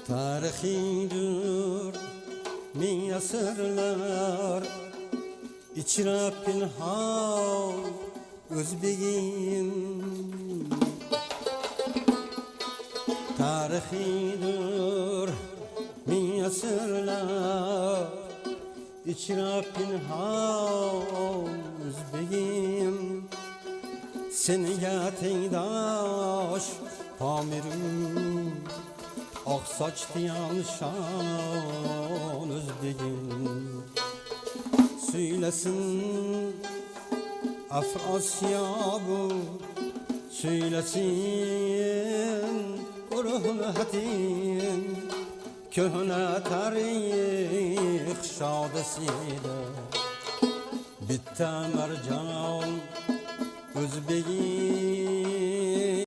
Tarihidir min asırlar, içra pinhan Özbegim. Tarihidir min asırlar, içra pinhan Özbegim. Senga teydaş Pamirim, ak saçlayan şan Özbegim. Söylesin Afrasyabu, söylesin Urhulatin, köhne tarih şadesiyle bitti mercan Özbegim.